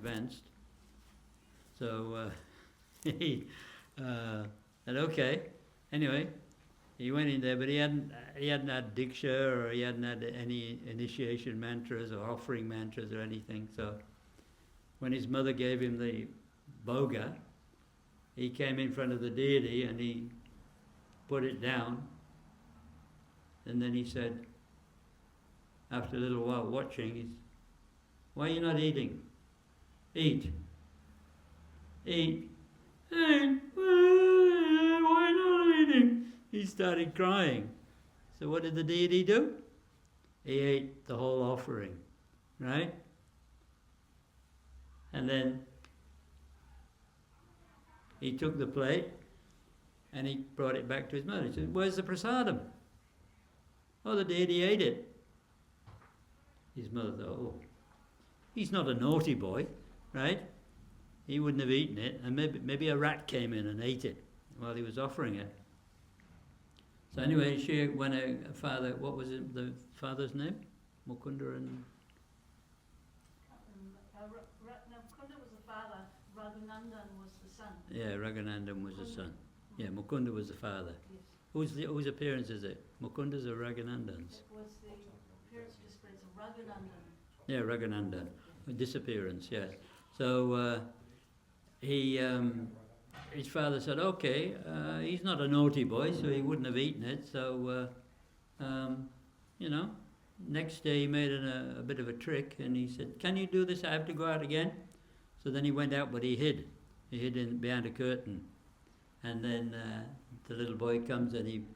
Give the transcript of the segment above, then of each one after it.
advanced. So he said, okay. Anyway, he went in there, but he hadn't had Diksha, or he hadn't had any initiation mantras or offering mantras or anything. So when his mother gave him the bhoga, he came in front of the deity and he put it down. And then he said, after a little while watching, why are you not eating? Eat. Eat. Eat. Why not eating? He started crying. So what did the deity do? He ate the whole offering, right? And then he took the plate and he brought it back to his mother. He said, where's the prasadam? Oh, the deity ate it. His mother thought, oh, he's not a naughty boy, right? He wouldn't have eaten it, and maybe a rat came in and ate it while he was offering it. So anyway, when a father, what was it, the father's name? Mukunda and... Mukunda was the father, Raghunandan was the son. Yeah, Raghunandan was the son. Yeah, Mukunda was the father. Yes. Whose appearance is it? Mukunda's or Raghunandan's? It was the appearance displays of Raghunandan. Yeah, Raghunandan. Disappearance, yes. So his father said, okay, he's not a naughty boy, so he wouldn't have eaten it. So, next day he made a bit of a trick, and he said, can you do this? I have to go out again. So then he went out, but he hid. He hid behind a curtain. And then the little boy comes and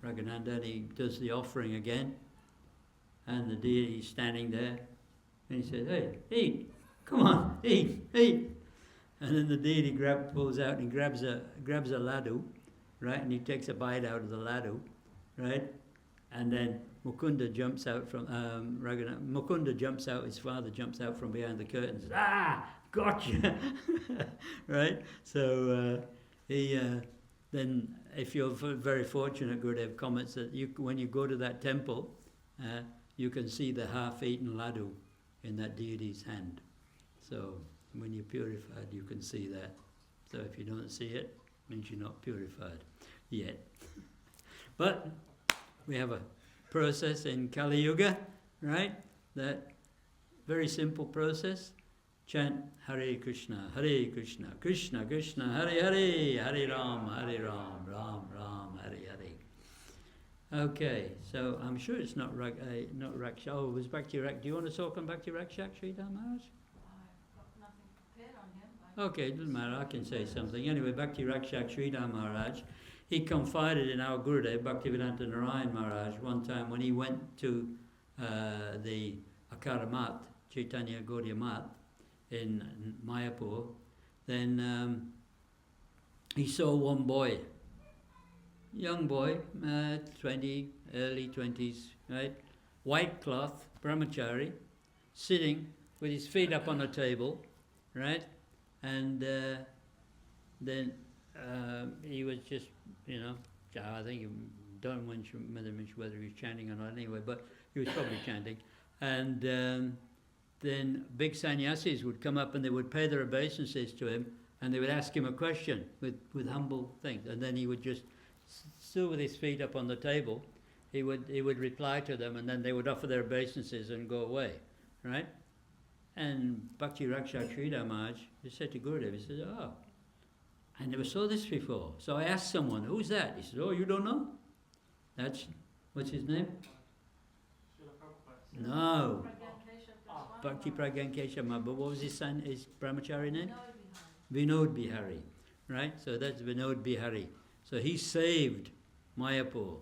Raghunandan, he does the offering again. And the deity's standing there. And he said, hey, eat. Come on, eat. And then the deity pulls out and grabs a laddu, right? And he takes a bite out of the laddu, right? And then Mukunda jumps out from Mukunda jumps out. His father jumps out from behind the curtain. And says, gotcha, right? So then, if you're very fortunate, Gurudev comments that when you go to that temple, you can see the half-eaten laddu in that deity's hand. So when you're purified, you can see that. So if you don't see it, it means you're not purified yet. But we have a process in Kali Yuga, right? That very simple process. Chant Hare Krishna, Krishna Krishna, Hare Hare, Hare Ram, Ram Ram, Hare Hare. Okay, so I'm sure it's not Raksha. Oh, it was Bhakti Rak. Do you want to talk on Bhakti Rakshak, Sridhar Maharaj? I've got nothing prepared on him. Okay, it doesn't matter, I can say something. Anyway, Bhakti Rakshak Sridhar Maharaj, he confided in our Gurudev, Bhaktivedanta Narayan Maharaj, one time when he went to the Akara Mat, Chaitanya Gaudiya Mat, in Mayapur, then he saw one boy, young boy, 20, early 20s, right? White cloth, brahmachari, sitting with his feet up on a table, right? And then he was just, I think, don't remember whether he was chanting or not anyway, but he was probably chanting. And then big sannyasis would come up and they would pay their obeisances to him, and they would ask him a question with humble things, and then he would just, still with his feet up on the table, he would reply to them, and then they would offer their obeisances and go away, right? And Bhakti Rakshak Sridhar Maharaj, he said to Gurudev, he said, oh, I never saw this before. So I asked someone, who's that? He said, oh, you don't know? That's, what's his name? No. Bhakti Pragyan Keshav Maharaj. But what was his brahmachari name? Vinod Bihari. Right? So that's Vinod Bihari. So he saved Mayapur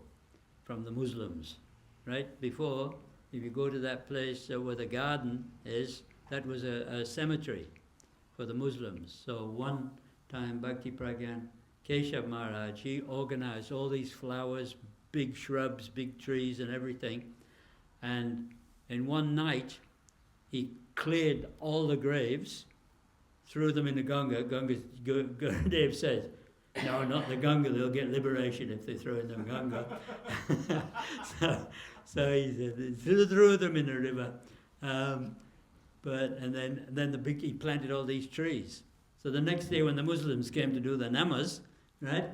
from the Muslims. Right? Before, if you go to that place where the garden is, that was a cemetery for the Muslims. So one time Bhakti Pragyan Keshav Maharaj, he organized all these flowers, big shrubs, big trees and everything. And in one night, he cleared all the graves, threw them in the Ganga. Gurudev says, no, not the Ganga, they'll get liberation if they throw in the Ganga. so he said, threw them in the river. and then he planted all these trees. So the next day when the Muslims came to do the namaz, right?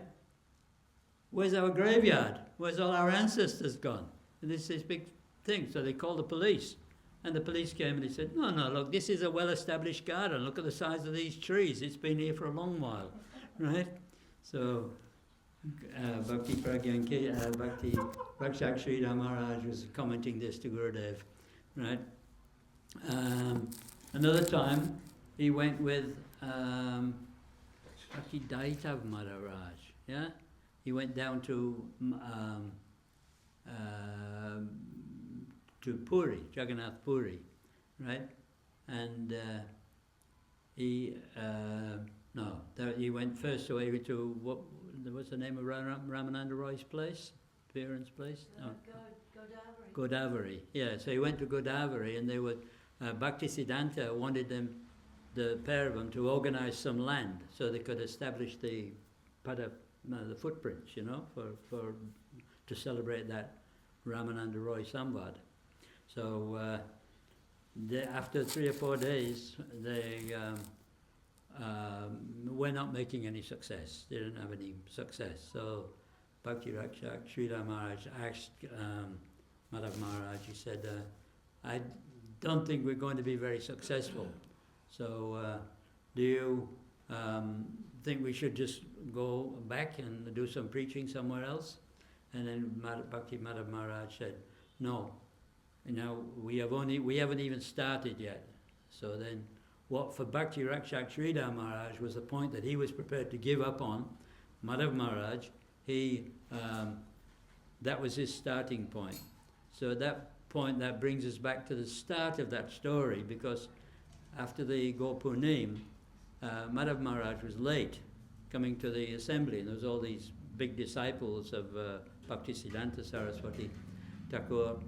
Where's our graveyard? Where's all our ancestors gone? And this big thing. So they called the police. And the police came and they said, no, look, this is a well-established garden. Look at the size of these trees. It's been here for a long while, right? So Bhakti Rakshak Sridhar Maharaj was commenting this to Gurudev, right? Another time, he went with Bhakti Daitav Maharaj, yeah? He went down to Puri, Jagannath Puri, right? And he went first away to what's the name of Ramananda Roy's place? Parents' place? Godavari. Yeah, so he went to Godavari, and they were Bhaktisiddhanta wanted them, the pair of them, to organize some land so they could establish the footprints, to celebrate that Ramananda Roy Samvad. So after 3 or 4 days, they were not making any success. They didn't have any success. So Bhakti Rakshak Sridhar Maharaj asked Madhav Maharaj, he said, I don't think we're going to be very successful. So do you think we should just go back and do some preaching somewhere else? And then Bhakti Madhav Maharaj said, no, we haven't even started yet. So then what for Bhakti Rakshak Sridhar Maharaj was the point that he was prepared to give up on, Madhav Maharaj, that was his starting point. So at that point, that brings us back to the start of that story, because after the Gopurnim, Madhav Maharaj was late coming to the assembly, and there was all these big disciples of Bhaktisiddhanta Saraswati Thakur,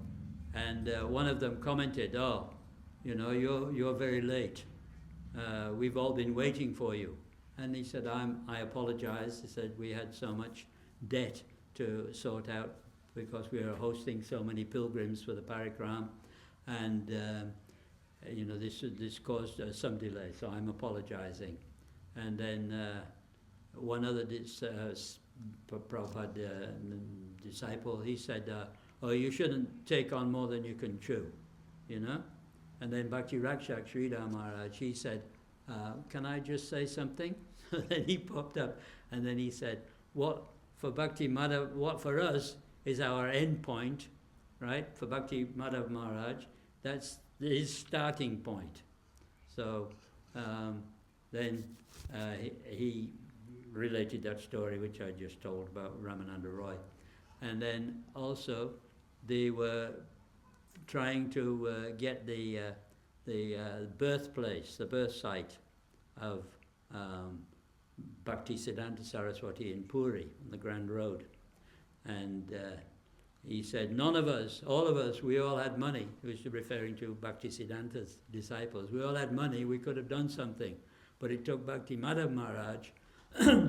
and one of them commented, you're very late. We've all been waiting for you. And he said, I apologize. He said, we had so much debt to sort out because we were hosting so many pilgrims for the parikram, and this caused some delay, so I'm apologizing. And then one other Prabhupada disciple, he said, you shouldn't take on more than you can chew, And then Bhakti Rakshak Sridhar Maharaj, he said, can I just say something? Then he popped up, and then he said, what for us is our end point, right? For Bhakti Madhav Maharaj, that's his starting point. So then he related that story which I just told about Ramananda Roy. And then also they were trying to get the birthplace, the birth site of Bhaktisiddhanta Saraswati in Puri, on the Grand Road. And he said, none of us, all of us, we all had money. He was referring to Bhaktisiddhanta's disciples. We all had money, we could have done something. But it took Bhakti Madhav Maharaj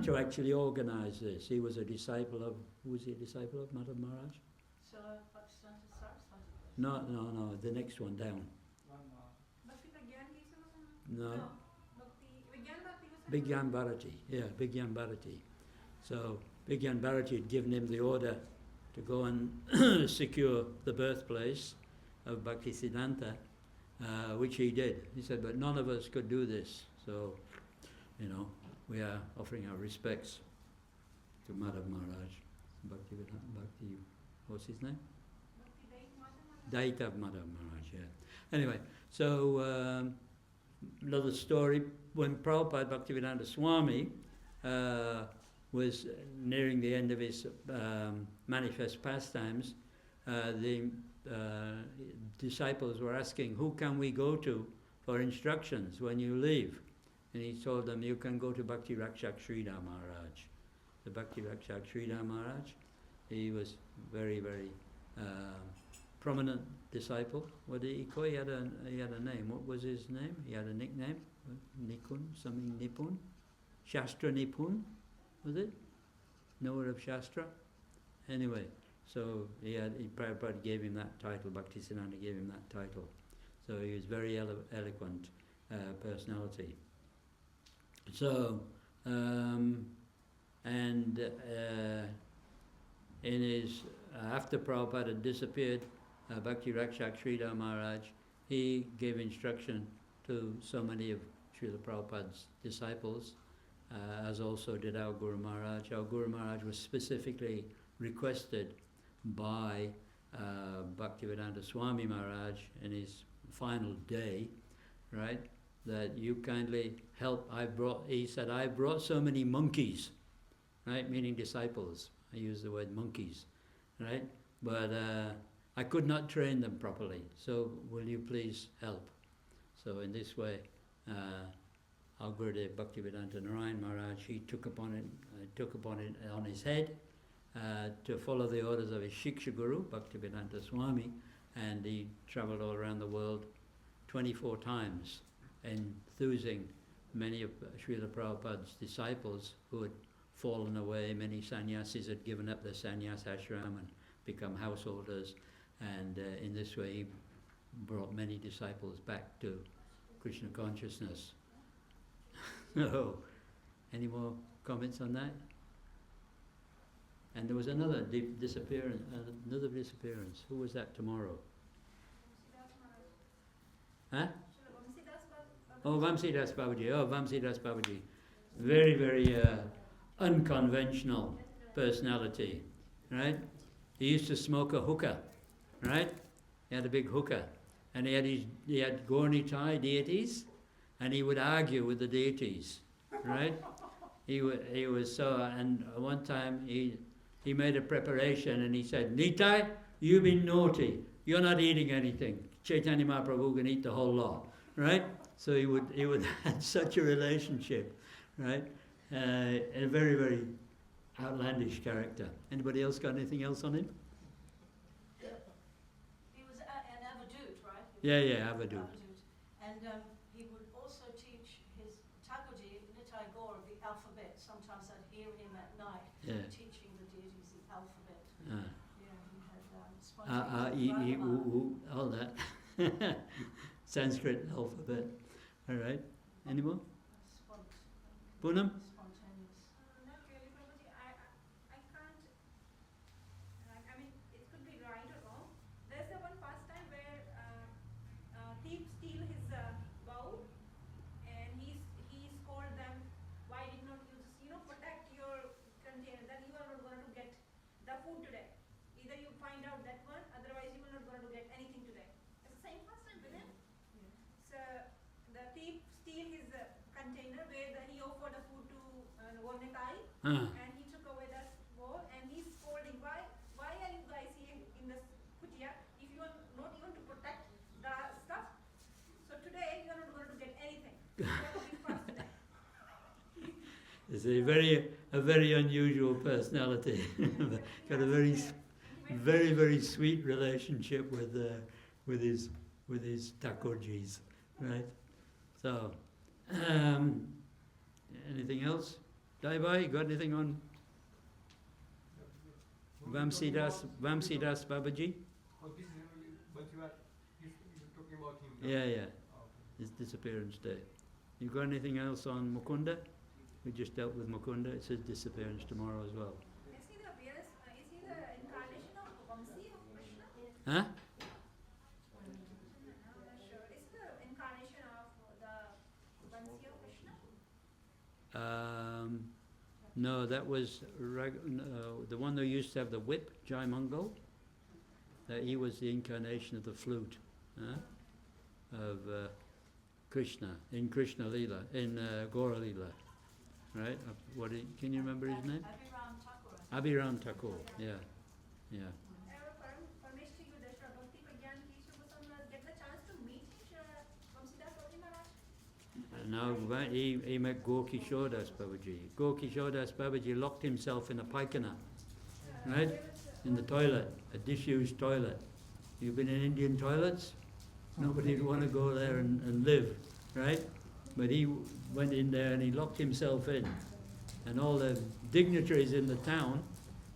to actually organize this. He was a disciple of, who was he a disciple of, Madhav Maharaj? So, Bhaktisiddhanta Saraswati. No, the next one down. No. Bigyan Bharati, Bigyan Bharati. So Bigyan Bharati had given him the order to go and secure the birthplace of Bhaktisiddhanta, which he did. He said, but none of us could do this. So, we are offering our respects to Madhav Maharaj. Bhakti, what's his name? Daitav Madhav Maharaj, yeah. Anyway, so another story, when Prabhupada Bhaktivedanta Swami was nearing the end of his manifest pastimes, the disciples were asking, who can we go to for instructions when you leave? And he told them, you can go to Bhakti Rakshak Sridhar Maharaj. The Bhakti Rakshak Sridhar Maharaj, he was very, very prominent disciple. What did he call? He had a name. What was his name? He had a nickname. Nikun, something Nipun. Shastra Nipun, was it? Knower of Shastra. Anyway, so Prabhupada gave him that title. Bhaktisiddhanta gave him that title. So he was very eloquent personality. So, in his, after Prabhupada had disappeared, Bhakti Rakshak Sridhar Maharaj, he gave instruction to so many of Srila Prabhupada's disciples, as also did our Guru Maharaj. Our Guru Maharaj was specifically requested by Bhaktivedanta Swami Maharaj in his final day, right, that you kindly help. He said, I brought so many monkeys, right, meaning disciples. I use the word monkeys, right, but I could not train them properly, so will you please help? So in this way, our Gurudev Bhaktivedanta Narayan Maharaj, he took upon it on his head to follow the orders of his Shiksha Guru, Bhaktivedanta Swami, and he travelled all around the world 24 times, enthusing many of Srila Prabhupada's disciples who had fallen away. Many sannyasis had given up their sannyas ashram and become householders, and in this way he brought many disciples back to Krishna consciousness. So, any more comments on that? And there was another disappearance. Who was that tomorrow? Huh? Oh, Vamsidas Babaji. Oh, Vamsidas Babaji. Very, very unconventional personality, right? He used to smoke a hookah, right? He had a big hookah, and he had Gaurnitai deities, and he would argue with the deities, right? He was so. And one time he made a preparation, and he said, "Nitai, you've been naughty. You're not eating anything. Chaitanya Mahaprabhu can eat the whole lot," right? So he would have such a relationship, right? A very, very outlandish character. Anybody else got anything else on him? He was an avadut, right? Yeah, avadut. And he would also teach his Thakurji, Nitai Gaur, the alphabet. Sometimes I'd hear him at night teaching the deities the alphabet. Yeah, he had spontaneous all that. Sanskrit alphabet. All right. Any more? Poonam? Not really, Prabhuji. I can't. I mean, it could be right or wrong. There's the one pastime where thieves steal his bow, and he scolded them. Why did not you just protect your container? That you are not going to get the food today. Either you find out that one, otherwise you are not going to get anything today. It's the same pastime with him. Yeah. So the thief steal his container where he offered the food to Gornetai, and he took away that bowl, and he's scolding, why are you guys here in this kutia if you are not even to protect the stuff? So today you are not going to get anything. You have to be fast today. It's a very unusual personality. Got a very, very sweet relationship with his Thakurjis, right? So, anything else? Daibai, you got anything on Vamsidas Babaji? Oh, this is really, but you're talking about him. Yeah. Okay. His disappearance day. You got anything else on Mukunda? We just dealt with Mukunda. It's his disappearance tomorrow as well. Is he the incarnation of Vamsi of Krishna? Huh? I'm not sure. Is the incarnation of the Vamsi of Krishna? No, that was the one that used to have the whip, Jai Mangal. He was the incarnation of the flute, of Krishna, in Krishna Leela, in Gaura Leela, right? Can you remember his name? Abhiram Thakur, yeah. Now he met Gorkishore Das Babaji. Gorkishore Das Babaji locked himself in a paikana, right? In the toilet, a disused toilet. You've been in Indian toilets? Nobody would want to go there and live, right? But he went in there and he locked himself in. And all the dignitaries in the town,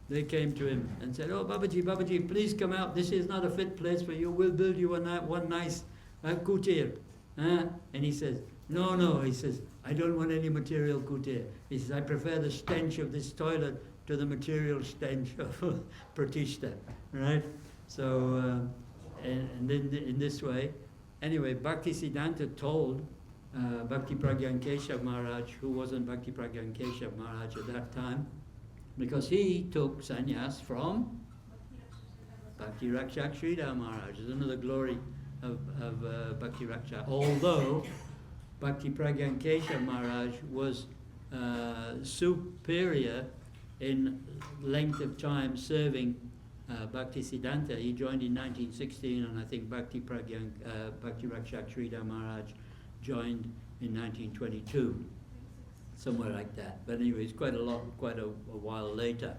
they came to him and said, "Oh, Babaji, please come out. This is not a fit place for you. We'll build you one nice kutir. And he says, no, he says, I don't want any material kutir. He says, I prefer the stench of this toilet to the material stench of Pratishta, right? So, and then in this way, anyway, Bhaktisiddhanta told Bhakti Pragyan Keshav Maharaj, who wasn't Bhakti Pragyan Keshav Maharaj at that time, because he took sannyas from Bhakti Rakshak Sridhar Maharaj. Is another glory of Bhakti Rakshak. Although Bhakti Pragyan Keshav Maharaj was superior in length of time serving Bhaktisiddhanta. He joined in 1916, and I think Bhakti Rakshak Sridhar Maharaj joined in 1922, somewhere like that. But anyway, it's quite a while later.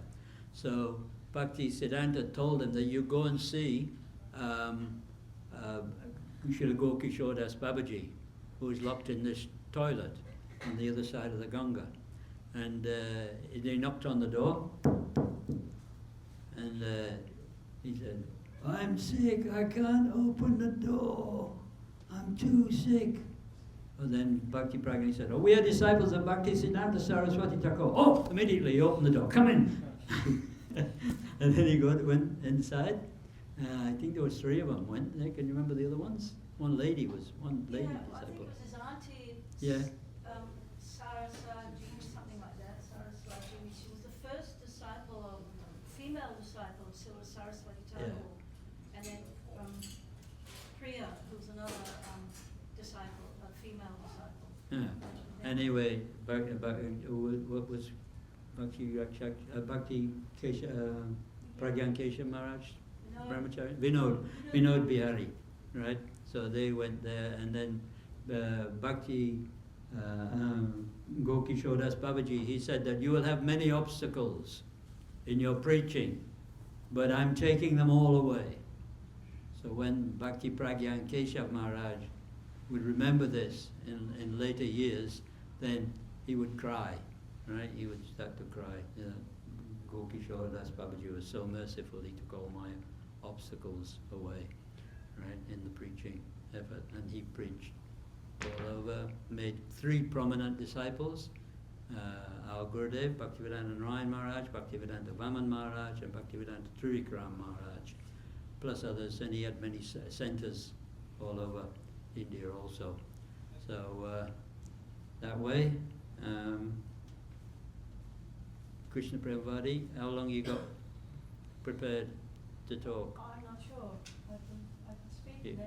So Bhaktisiddhanta told him that you go and see Srila Gokishore Das Babaji, who is locked in this toilet on the other side of the Ganga. And they knocked on the door, and he said, I'm sick, I can't open the door, I'm too sick. And then Bhakti Pragyan said, we are disciples of Bhaktisiddhanta Saraswati Thakur. Oh, immediately he opened the door, come in. And then he went inside. I think there was 3 of them went there. Can you remember the other ones? One lady disciple. disciple. I think it was his auntie. Yeah. Saraswati, something like that. Saraswati. She was the first female disciple of Srila Saraswati Thakur. Yeah. And then Priya, who was another disciple, a female disciple. Yeah. Anyway, what was Bhakti Pragyan Keshav Maharaj? Brahmachari? Vinod Bihari, right? So they went there, and then Bhakti Gokishore Das Babaji, he said that you will have many obstacles in your preaching, but I'm taking them all away. So when Bhakti Pragyan Keshav Maharaj would remember this in later years, then he would cry, right? He would start to cry. You know, Gokishore Das Babaji was so merciful, he took all my obstacles away, right, in the preaching effort. And he preached all over, made 3 prominent disciples, our Gurudev, Bhaktivedanta Narayan Maharaj, Bhaktivedanta Vaman Maharaj, and Bhaktivedanta Trivikram Maharaj, plus others, and he had many centers all over India also. So that way, Krishna Premvadi, how long you got prepared to talk? I'm not sure. I can speak.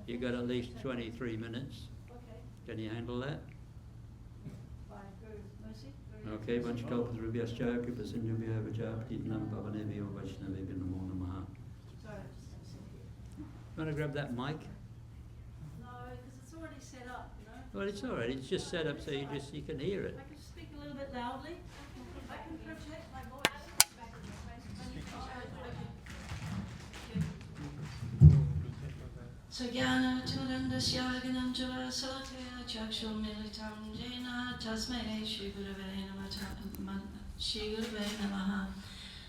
You got at least 23 minutes. Okay. Can you handle that? By Guru's mercy. Okay, Vanchakalpatarubhyascha Kripasindhubhya Vacha Patitnam Pavanebhyo Vaishnavebhyo Namo Namaha. Sorry, I'm just going to sit here. Want to grab that mic? No, because it's already set up, you know. Well, it's all right. It's just set up so you can hear it. I can speak a little bit loudly. I can project my voice. Sagyana Tunandasya Gananjala Salatya Chakshur Militam Jena Tasmai Shri Gurave Namaha.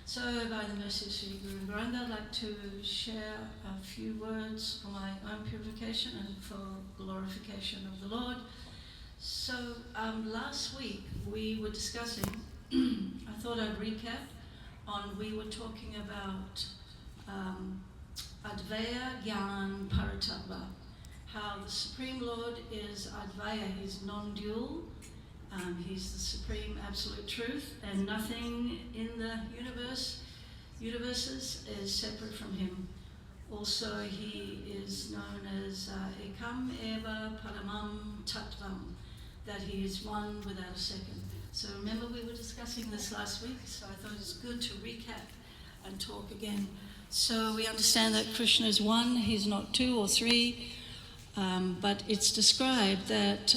So, by the mercy of Sri Guru Gauranga, I'd like to share a few words for my own purification and for glorification of the Lord. So, last week we were discussing, I thought I'd recap on, we were talking about Advaya Gyan Paratattva, how the Supreme Lord is Advaya, he's non-dual, he's the supreme absolute truth, and nothing in the universes is separate from him. Also, he is known as Ekam Eva Paramam Tattvam, that he is one without a second. So remember we were discussing this last week, so I thought it was good to recap and talk again. So we understand that Krishna is one, he's not 2 or 3, but it's described that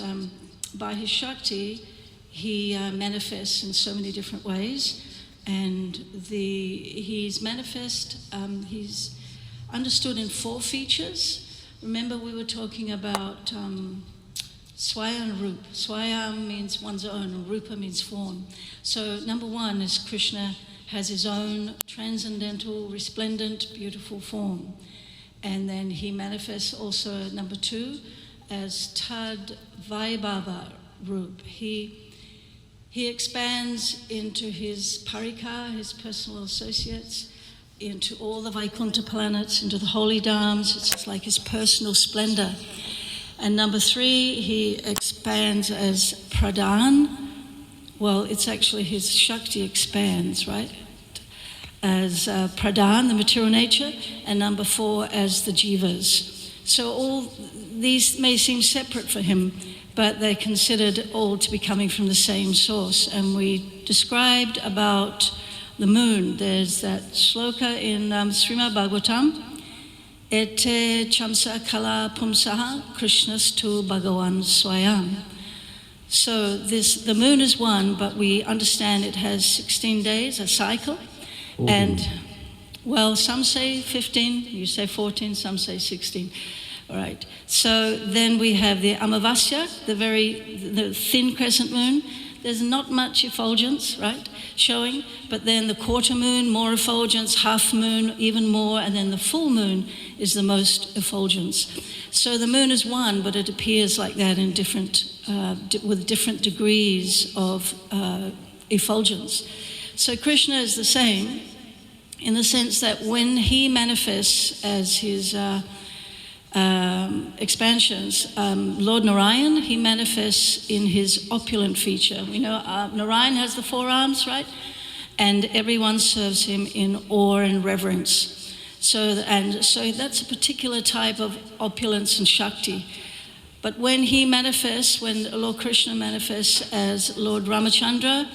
by his Shakti, he manifests in so many different ways, and he's manifest, he's understood in 4 features. Remember we were talking about Swaya and Rup. Swaya means one's own, and Rupa means form. So number 1 is Krishna has his own transcendental, resplendent, beautiful form. And then he manifests also, number 2, as Tad Vaibhava Rup. He expands into his parikar, his personal associates, into all the Vaikuntha planets, into the holy dhams. It's like his personal splendor. And number 3, he expands as Pradhan. Well, it's actually his Shakti expands, right? As Pradhan, the material nature, and number 4 as the Jivas. So all these may seem separate for him, but they're considered all to be coming from the same source. And we described about the moon. There's that shloka in Srimad Bhagavatam, Ete chamsa kala pumsaha krishnastu bhagavan swayam. So the moon is one, but we understand it has 16 days, a cycle. And, well, some say 15, you say 14, some say 16. All right. So then we have the Amavasya, the thin crescent moon. There's not much effulgence, right, showing. But then the quarter moon, more effulgence, half moon, even more. And then the full moon is the most effulgence. So the moon is one, but it appears like that in with different degrees of effulgence. So Krishna is the same in the sense that when he manifests as his expansions, Lord Narayan, he manifests in his opulent feature. We know Narayan has the 4 arms, right? And everyone serves him in awe and reverence. So that's a particular type of opulence and Shakti. But when Lord Krishna manifests as Lord Ramachandra,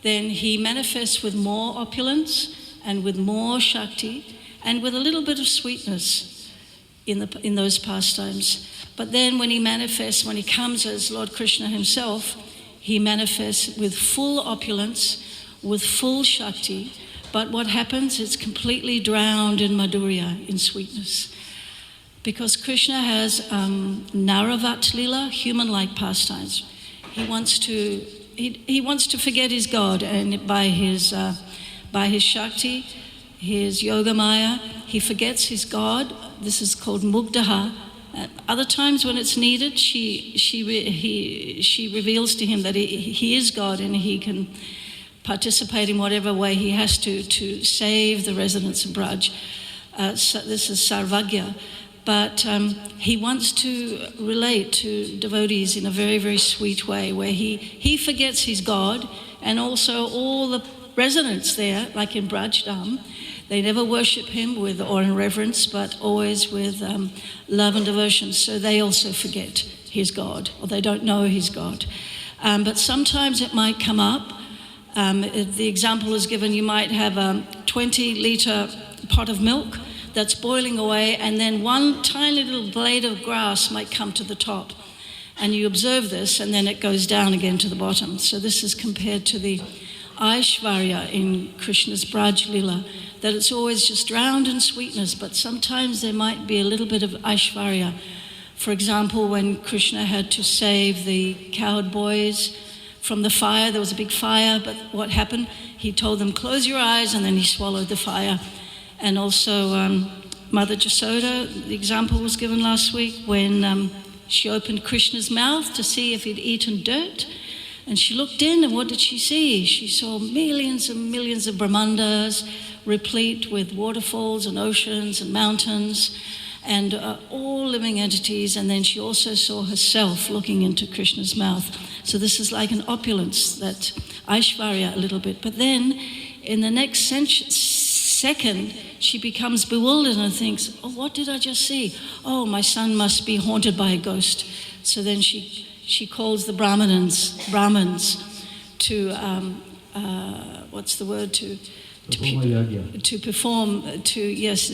then he manifests with more opulence and with more Shakti and with a little bit of sweetness in those pastimes. But then when he comes as Lord Krishna himself, he manifests with full opulence, with full Shakti. But what happens? It's completely drowned in Madhurya, in sweetness. Because Krishna has Naravat Lila, human-like pastimes. He wants to forget his God, and by his Shakti, his Yoga Maya, he forgets his God. This is called Mugdaha. Other times when it's needed, she reveals to him that he is God and he can participate in whatever way he has to save the residents of Braj. So this is Sarvagya. But he wants to relate to devotees in a very, very sweet way, where he forgets his God, and also all the residents there, like in Braj Dham, they never worship him with awe and reverence, but always with love and devotion. So they also forget his God, or they don't know his God. But sometimes it might come up. The example is given, you might have a 20-litre pot of milk that's boiling away, and then one tiny little blade of grass might come to the top. And you observe this, and then it goes down again to the bottom. So this is compared to the Aishvarya in Krishna's Braj Lila, that it's always just drowned in sweetness, but sometimes there might be a little bit of Aishvarya. For example, when Krishna had to save the cowherd boys from the fire, there was a big fire, but what happened? He told them, close your eyes, and then he swallowed the fire. And also Mother Jasoda, the example was given last week, when she opened Krishna's mouth to see if he'd eaten dirt. And she looked in, and what did she see? She saw millions and millions of Brahmandas, replete with waterfalls and oceans and mountains, and all living entities. And then she also saw herself looking into Krishna's mouth. So this is like an opulence, that Aishvarya a little bit. But then in the next second, she becomes bewildered and thinks, oh, what did I just see? Oh, my son must be haunted by a ghost. So then she calls the Brahmins to,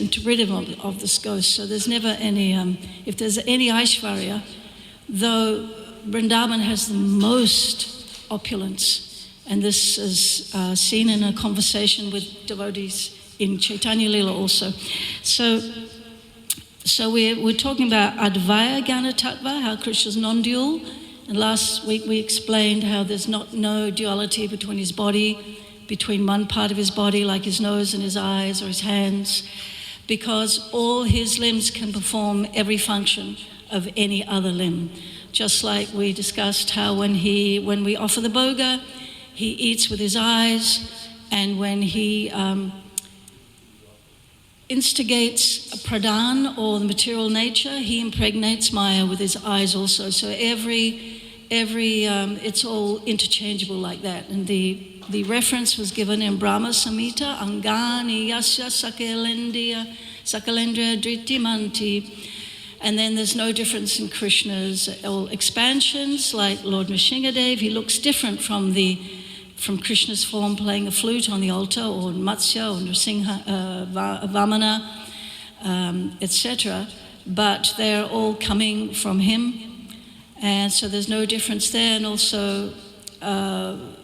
to rid him of this ghost. So there's never any, if there's any Aishvarya, though Vrindavan has the most opulence, and this is seen in a conversation with devotees in Chaitanya Lila also. So we're talking about Advaya Jnana Tattva, how Krishna's non-dual. And last week we explained how there's no duality between his body, between one part of his body, like his nose and his eyes or his hands. because all his limbs can perform every function of any other limb. Just like we discussed how when we offer the bhoga, he eats with his eyes, and when he instigates a pradhan, or the material nature, he impregnates Maya with his eyes also. So it's all interchangeable like that. And the reference was given in Brahma Samhita, Angani Yasya Sakalendriya Dritimanti. And then there's no difference in Krishna's all expansions, like Lord Nrsingadev. He looks different from Krishna's form playing a flute on the altar, or Matsya, or Nrsimha, Vamana, etc. But they're all coming from him. And so there's no difference there. And also,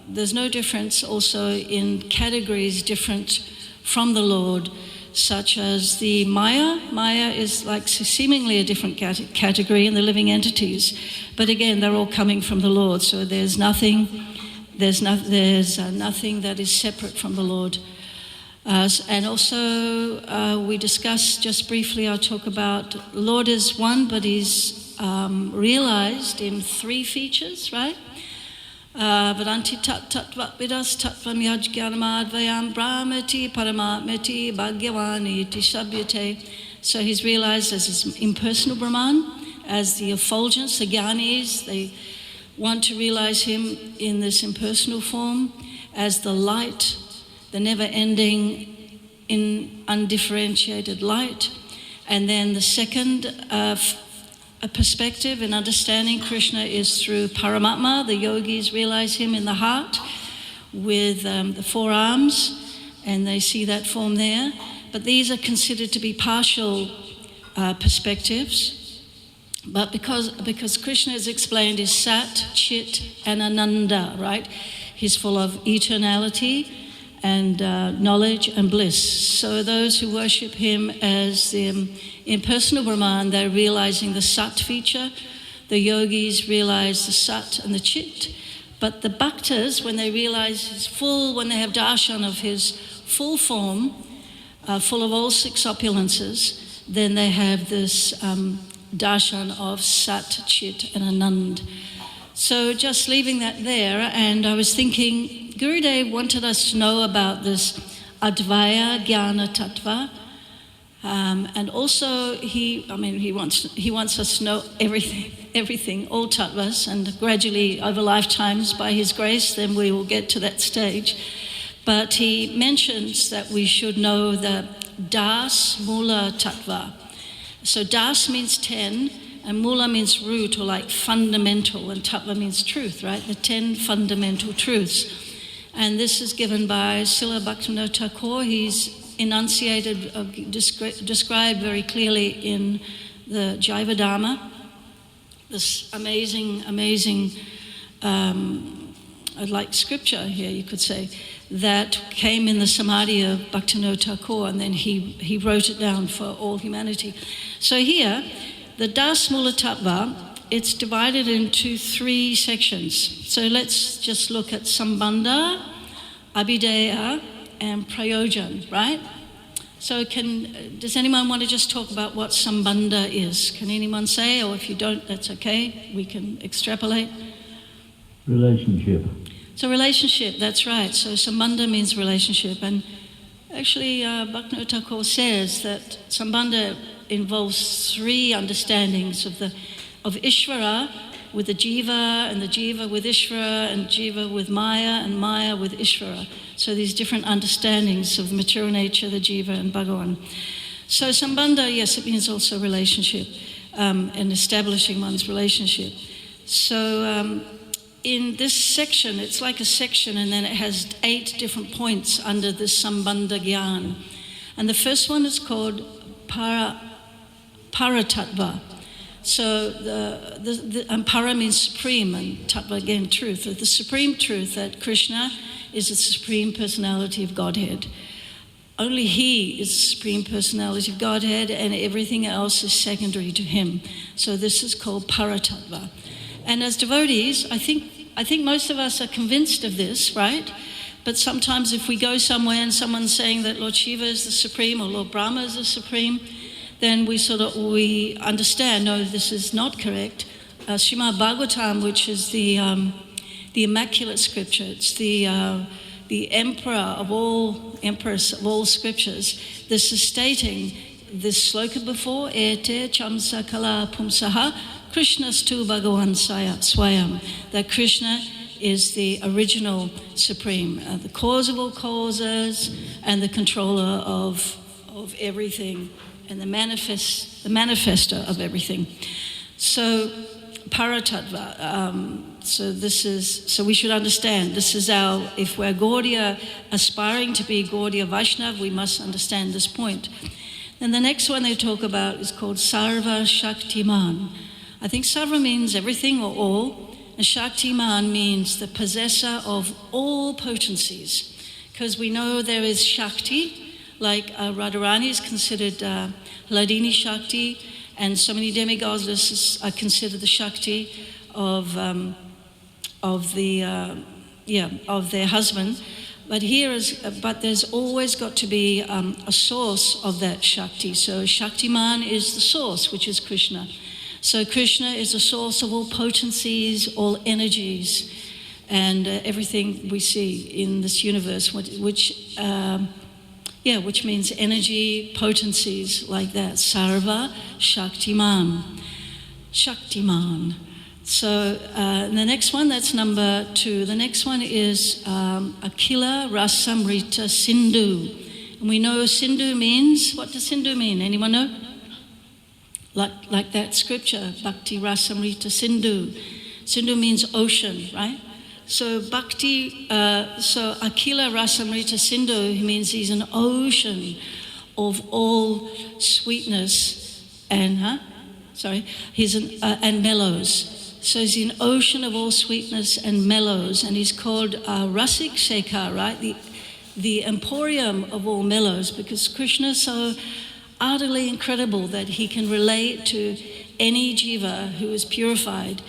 there's no difference also in categories different from the Lord, such as the Maya. Maya is like seemingly a different category in the living entities. But again, they're all coming from the Lord. So there's nothing that is separate from the Lord. And also, we discussed just briefly, I'll talk about Lord is one, but he's realized in three features, right? Vadanti tat vidas tatvam yajgyanamad brahmati paramatmati bhagyavani tishabhyate. So he's realized as his impersonal Brahman, as the effulgence, the Gyanis, they want to realize him in this impersonal form, as the light, the never-ending, undifferentiated light. And then the second a perspective in understanding Krishna is through Paramatma. The yogis realize him in the heart with the four arms, and they see that form there. But these are considered to be partial perspectives. But because Krishna is explained is Sat, Chit, and Ananda, right? He's full of eternality and knowledge and bliss. So those who worship him as the impersonal Brahman, they're realizing the Sat feature. The yogis realize the Sat and the Chit. But the bhaktas, when they realize his full, when they have darshan of his full form, full of all six opulences, then they have this darshan of Sat, Chit, and Anand. So just leaving that there, and I was thinking, Gurudev wanted us to know about this Advaya Jnana Tattva, and also he wants us to know everything, all tattvas, and gradually over lifetimes, by his grace, then we will get to that stage. But he mentions that we should know the Das Mula Tattva. So Das means 10, and Mula means root, or like fundamental, and Tattva means truth, right? The 10 fundamental truths. And this is given by Srila Bhaktivinoda Thakur. He's enunciated, described very clearly in the Jaiva Dharma, this amazing, like scripture here, you could say, that came in the Samadhi of Bhaktivinoda Thakur, and then he wrote it down for all humanity. So here, the Das Mula Tattva, it's divided into 3 sections. So let's just look at Sambandha, Abhideya, and Prayojan, right? So does anyone want to just talk about what Sambandha is? Can anyone say? Or if you don't, that's okay. We can extrapolate. Relationship. So relationship, that's right. So Sambandha means relationship. And actually, Bhaktivinoda Thakur says that Sambandha involves 3 understandings of Ishvara with the Jiva, and the Jiva with Ishvara, and Jiva with Maya, and Maya with Ishvara. So these different understandings of the material nature, the Jiva and Bhagavan. So Sambandha, yes, it means also relationship, and establishing one's relationship. So in this section, it's like a section, and then it has 8 different points under this Sambandha Gyan. And the first one is called Paratattva. So and para means supreme, and tattva again, truth. The supreme truth that Krishna is the supreme personality of Godhead. Only he is the supreme personality of Godhead, and everything else is secondary to him. So this is called Paratattva. And as devotees, I think most of us are convinced of this, right? But sometimes if we go somewhere and someone's saying that Lord Shiva is the supreme or Lord Brahma is the supreme, then we understand, no, this is not correct. Srimad Bhagavatam, which is the immaculate scripture, it's the emperor of all empress of all scriptures. This is stating this sloka before, ete chamsa kala pumsaha krishnastu bhagavan swayam, that Krishna is the original supreme, the cause of all causes and the controller of everything and the manifester of everything. So Paratattva, so we should understand, this is if we're Gaudiya, aspiring to be Gaudiya Vaishnav, we must understand this point. And the next one they talk about is called Sarva Shaktiman. I think Sarva means everything or all, and Shaktiman means the possessor of all potencies. Because we know there is Shakti, like Radharani is considered Hladini Shakti, and so many demigoddesses are considered the Shakti of their husband. But there's always got to be a source of that Shakti. So Shaktiman is the source, which is Krishna. So Krishna is the source of all potencies, all energies, and everything we see in this universe, which means energy, potencies like that. Sarva Shaktiman. Shaktiman. So the next one, that's number 2. The next one is Akila Rasamrita Sindhu. And we know Sindhu means, what does Sindhu mean? Anyone know? Like that scripture, Bhakti Rasamrita Sindhu. Sindhu means ocean, right? So so Akila Rasamrita Sindhu means he's an ocean of all sweetness and and mellows. So he's an ocean of all sweetness and mellows, and he's called Rasik Shekhar, right? The emporium of all mellows, because Krishna is so utterly incredible that he can relate to any jiva who is purified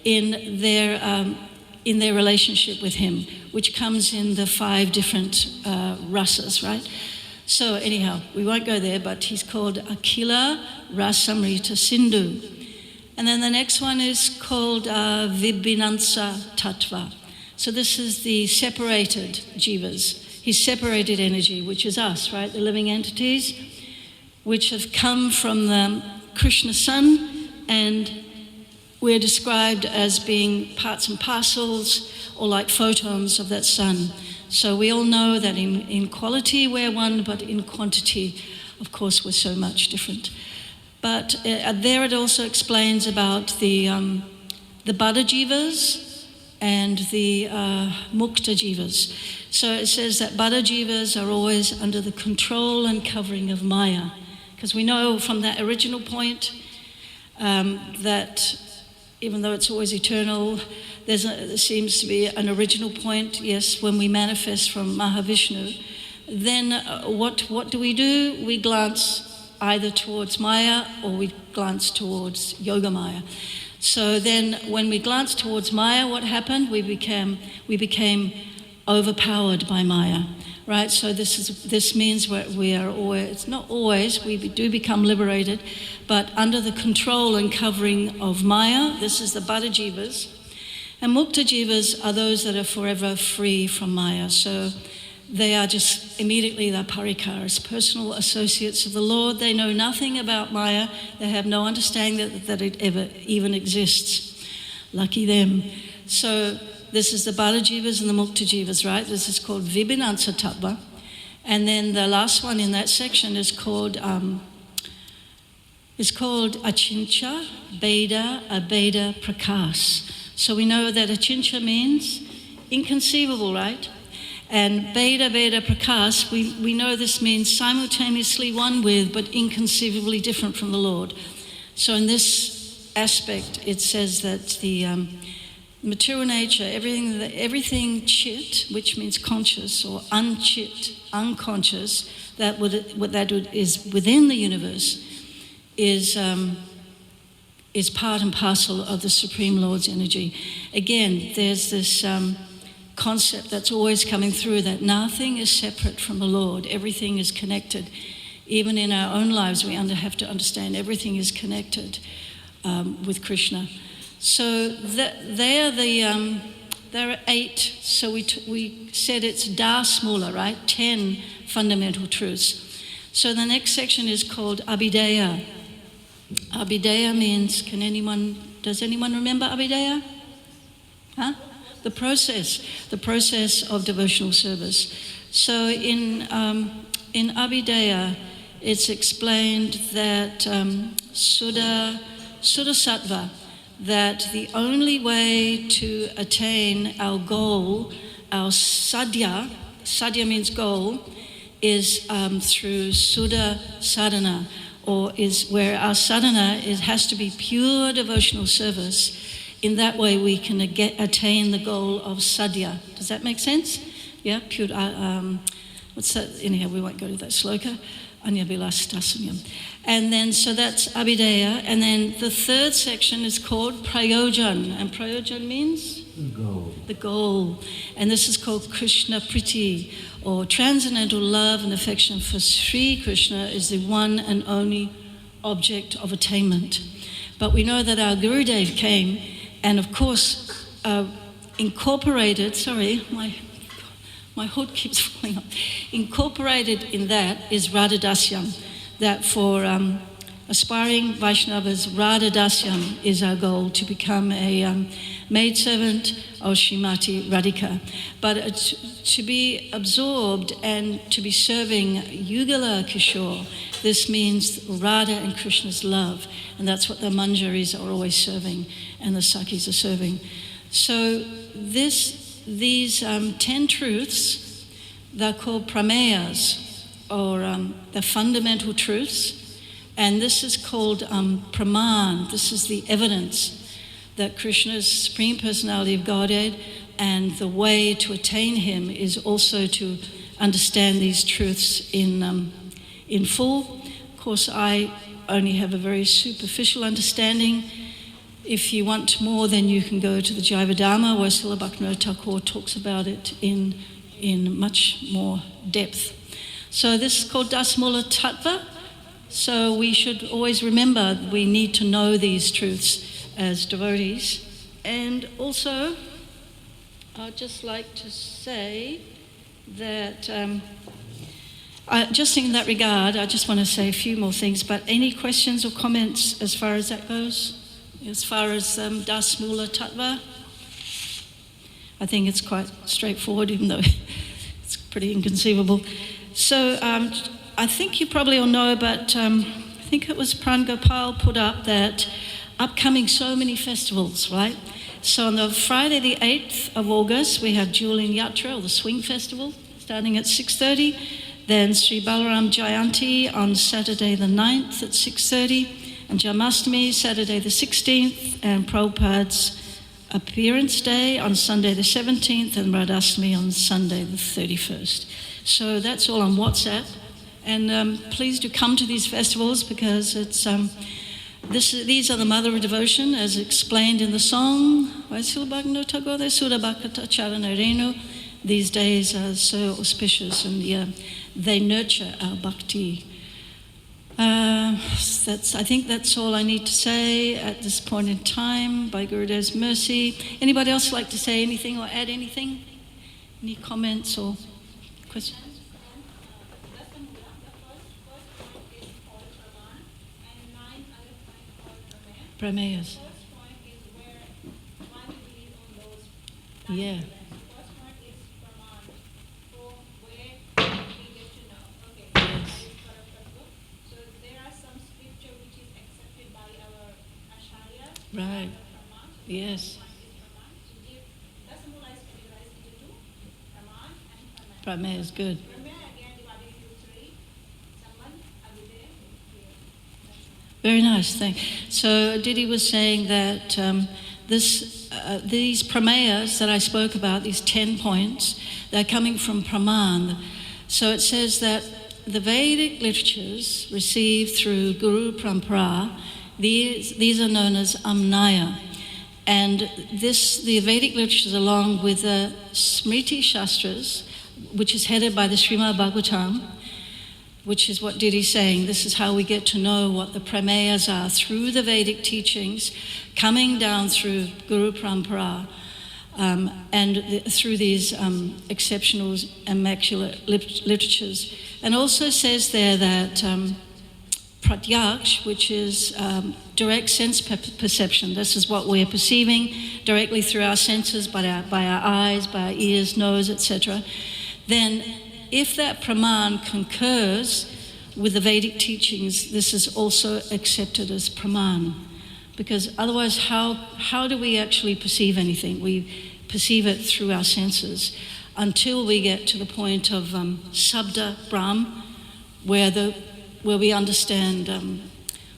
in their relationship with him, which comes in the 5 different rasas, right? So anyhow, we won't go there, but he's called Akila Rasamrita Sindhu. And then the next one is called Vibhinansa Tattva. So this is the separated jivas, his separated energy, which is us, right? The living entities, which have come from the Krishna sun, and we're described as being parts and parcels, or like photons of that sun. So we all know that in quality we're one, but in quantity, of course, we're so much different. But there it also explains about the Bada Jivas and the Mukta Jivas. So it says that Bada Jivas are always under the control and covering of Maya. Because we know from that original point that even though it's always eternal, there seems to be an original point, yes, when we manifest from Mahavishnu. Then what do? We glance either towards Maya or we glance towards Yoga Maya. So then when we glance towards Maya, what happened? We became overpowered by Maya, right? So this means we are always, not always, we do become liberated, but under the control and covering of Maya. This is the Bada Jivas. And Mukta Jivas are those that are forever free from Maya. So they are just immediately the parikaras, personal associates of the Lord. They know nothing about Maya. They have no understanding that it ever even exists. Lucky them. So this is the Bada Jivas and the Mukta Jivas, right? This is called Vibhinansa Tattva. And then the last one in that section is called Achincha Beda Abeda Prakas. So we know that Achincha means inconceivable, right? And Beda Beda Prakas, we know this means simultaneously one with, but inconceivably different from the Lord. So in this aspect, it says that the material nature, everything chit, which means conscious, or unchit, unconscious, that is within the universe, is part and parcel of the Supreme Lord's energy. Again, there's this concept that's always coming through, that nothing is separate from the Lord. Everything is connected. Even in our own lives, we have to understand everything is connected with Krishna. So there are 8. So we said it's Das Mula, right? 10 fundamental truths. So the next section is called Abhidheya. Abhidheya means, does anyone remember Abhidheya? Huh? The process of devotional service. So in Abhidheya, it's explained that Suddha Sattva, that the only way to attain our goal, our sadhya means goal, is through Suddha sadhana, or is where our sadhana has to be pure devotional service. In that way we can attain the goal of sadhya. Does that make sense? Yeah, pure, what's that? Anyhow, we won't go to that sloka. Anyavilastasanyam. And then, so that's Abhidheya. And then the third section is called Prayojan. And Prayojan means? The goal. And this is called Krishna Priti, or transcendental love and affection for Sri Krishna is the one and only object of attainment. But we know that our Gurudev came and, of course, incorporated, my hood keeps falling off. Incorporated in that is Radhadasyam, that for aspiring Vaishnavas, Radhadasyam is our goal, to become a maidservant of Srimati Radhika. But to be absorbed and to be serving Yugala Kishore, this means Radha and Krishna's love, and that's what the Manjaris are always serving and the Sakis are serving. So these 10 truths, they're called prameyas, or the fundamental truths, and this is called praman. This is the evidence that Krishna's Supreme Personality of Godhead, and the way to attain him is also to understand these truths in full. Of course, I only have a very superficial understanding. If you want more, then you can go to the Jivadharma, where Srila Bhaktivinoda Thakur talks about it in much more depth. So this is called Dasmula Tattva. So we should always remember we need to know these truths as devotees. And also, I'd just like to say that, just in that regard, I just want to say a few more things, but any questions or comments as far as that goes? As far as Das Mula Tattva, I think it's quite straightforward, even though it's pretty inconceivable. So I think you probably all know, but I think it was Pran Gopal put up that upcoming so many festivals, right? So on the Friday the 8th of August, we have Julian Yatra, or the Swing Festival, starting at 6:30. Then Sri Balaram Jayanti on Saturday the 9th at 6:30. And Janmashtami, Saturday the 16th, and Prabhupada's Appearance Day on Sunday the 17th, and Radhastami on Sunday the 31st. So that's all on WhatsApp. And please do come to these festivals, because it's these are the mother of devotion, as explained in the song. These days are so auspicious, and they nurture our bhakti. I think that's all I need to say at this point in time, by Gurudev's mercy. Anybody else like to say anything or add anything? Any comments or questions? Prameyas. Yeah. Right. Yes. Pramaya is good. Very nice, thank you. So Didi was saying that these pramayas that I spoke about, these 10 points, they're coming from Praman. So it says that the Vedic literatures received through Guru Parampara, these are known as Amnaya. And the Vedic literatures, along with the Smriti Shastras, which is headed by the Srimad Bhagavatam, which is what Diddy's saying. This is how we get to know what the pramayas are through the Vedic teachings, coming down through Guru Parampara, through these exceptional, immaculate literatures. And also says there that pratyaksh, which is direct sense perception. This is what we're perceiving directly through our senses, by our eyes, by our ears, nose, etc. Then, if that praman concurs with the Vedic teachings, this is also accepted as praman. Because otherwise, how do we actually perceive anything? We perceive it through our senses until we get to the point of Sabda Brahm, where we understand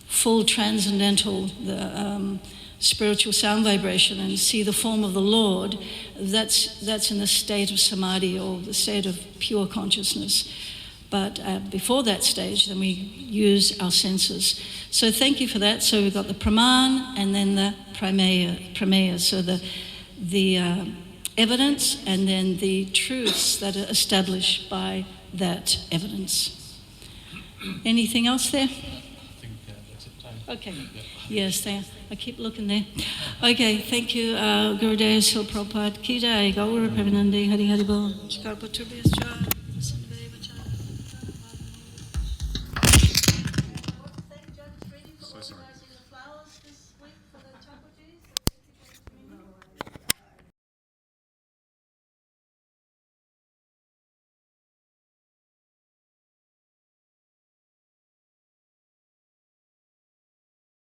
full transcendental, spiritual sound vibration, and see the form of the Lord. That's in the state of samadhi, or the state of pure consciousness. But before that stage, then we use our senses. So thank you for that. So we've got the praman and then the prameya. So the evidence and then the truths that are established by that evidence. Anything else there? I think that's it. Time. Okay. Yeah. Yes, I keep looking there. Okay, thank you, Gurudev Sil Prabhupada. Ki Jai, Gaura Premanandi, Hari Hari Bol. Chikar Patra Vyascha.